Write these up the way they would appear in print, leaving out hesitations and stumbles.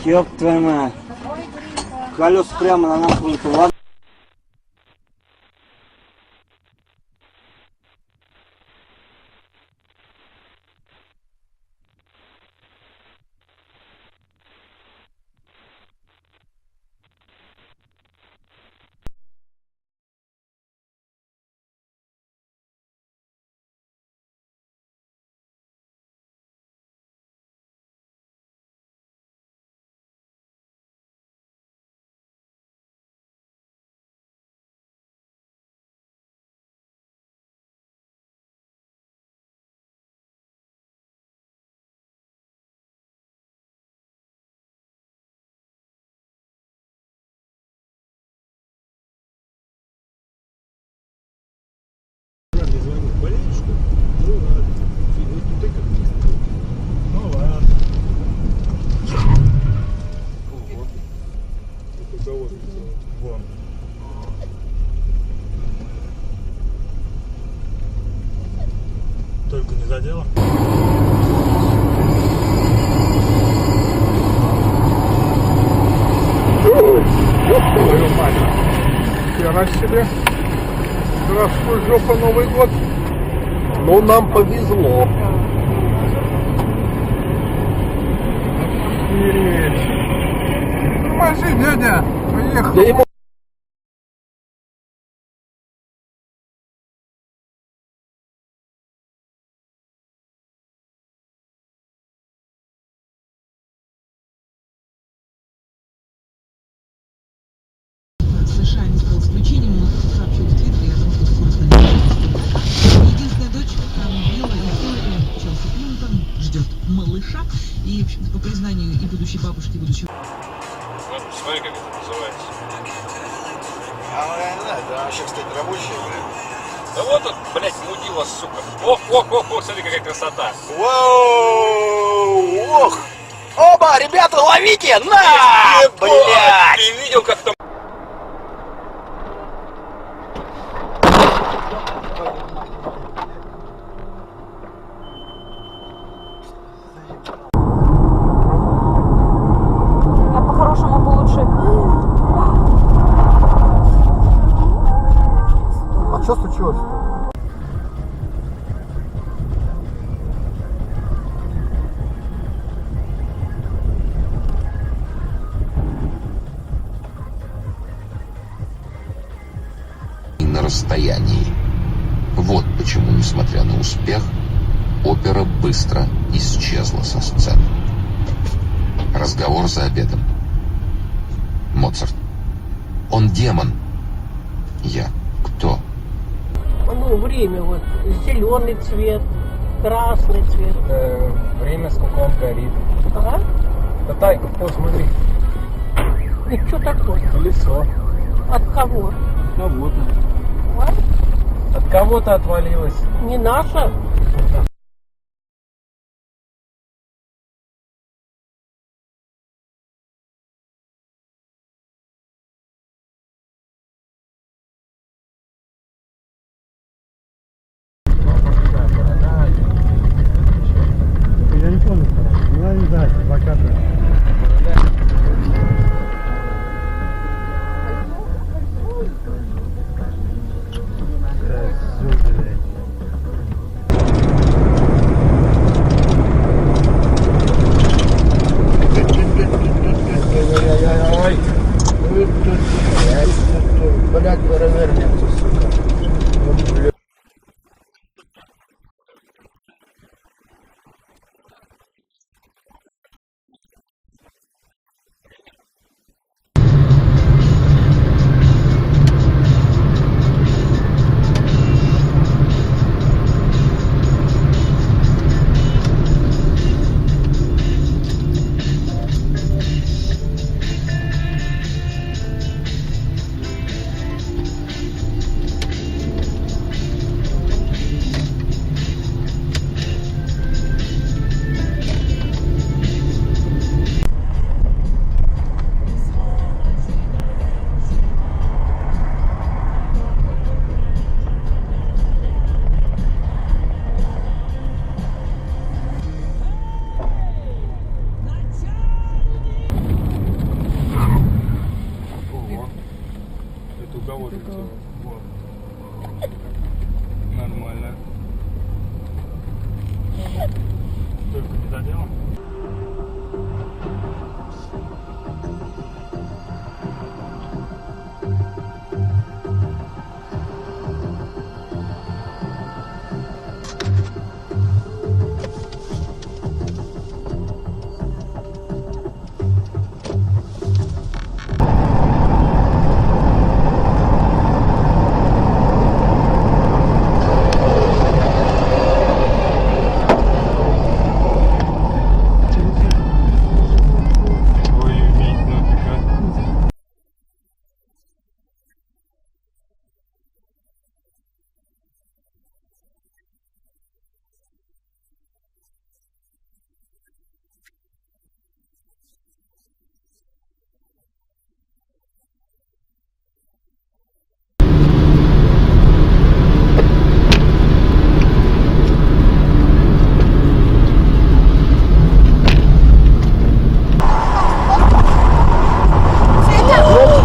Ёб твою мать. Колес прямо на нас вылетело. Только не задела. Твою мать. Хера себе. Здравствуй, жопа, Новый год. Ну, нам повезло. Охереть. Тормози, дядя. Поехал. Я ему... США не стал исключением, но сообщил в Твиттере о том, что скоро станет. Единственная дочь, белая Хиллари, Челси Клинтон, ждет малыша. И, в общем-то, по признанию и будущей бабушки, и будущего... Вот, смотри, как это называется. Я не знаю, это вообще, кстати, рабочая, блин. Да вот он, блядь, мудила, сука. Ох, смотри, какая красота. Воу, ох. Оба, ребята, ловите! На! Блядь! Ты видел, как там... Я по-хорошему получше. А что случилось-то? На расстоянии. Вот почему, несмотря на успех, опера быстро исчезла со сцены. Разговор за обедом. Моцарт. Он демон. Я кто? Ну, время вот, зеленый цвет, красный цвет. Время, сколько он горит. Ага. Да, Тайка, посмотри. И что такое? Колесо. От кого? Кого-то. А? От кого-то отвалилось. Не наша? Я не помню, не знаю, плакаты. Блядь, перевернется, сука. Вот. Нормально. Только не доделал.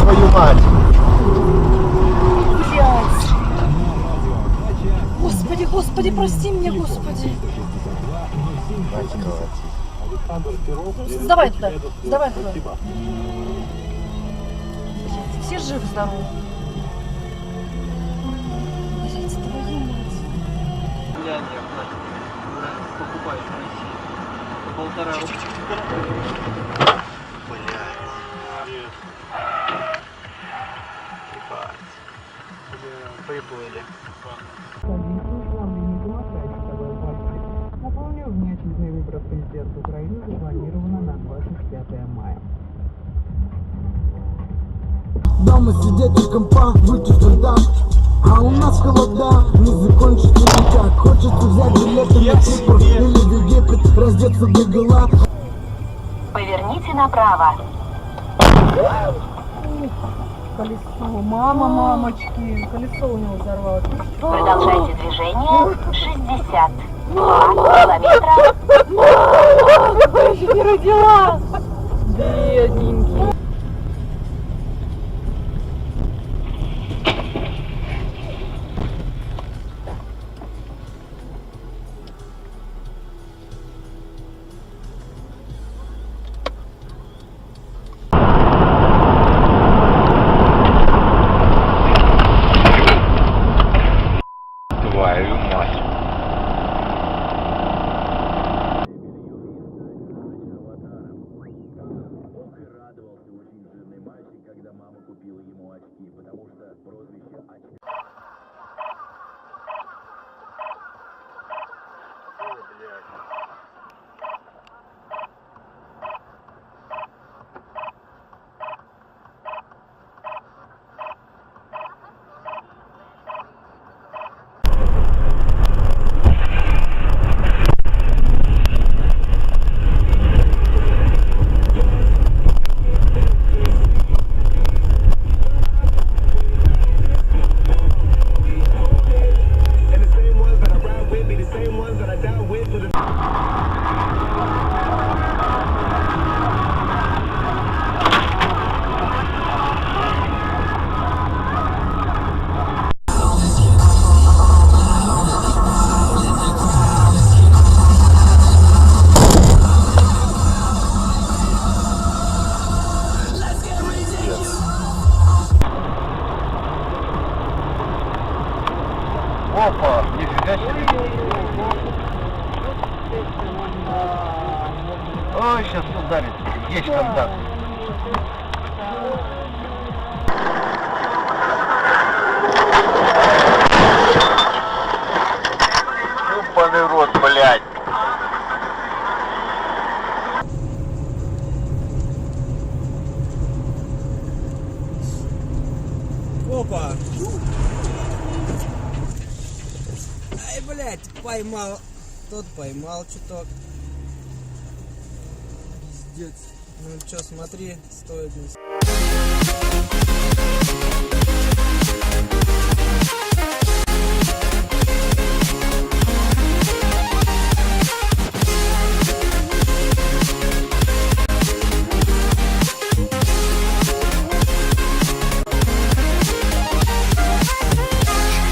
Твою мать! Господи, Господи, прости меня, Господи. Сдавай туда, сдавай туда. Все живы-здоровы. Блять, твою мать. Я не покупаю в России. 1,5 рубля. Приплыли. Напомню, внеочередной выбор президента Украины запланировано на 25 мая. Дома сидеть и компа, выйти сюда. А у нас холода, не закончится никак. Хочется взять билеты на Кипр или в Египет, раздеться догола. Поверните направо. Колесо. Мама, мамочки. Колесо у него взорвалось. Продолжайте движение. 62 километра. Я еще не родила. Бедненький. Твою мать! Опа! Нифига себе! Ой, сейчас ударит. Есть контакт. Ёбаный рот, блядь! Опа! Ай, блядь, поймал. Тот поймал чуток. Пиздец. Ну чё, смотри, стоит.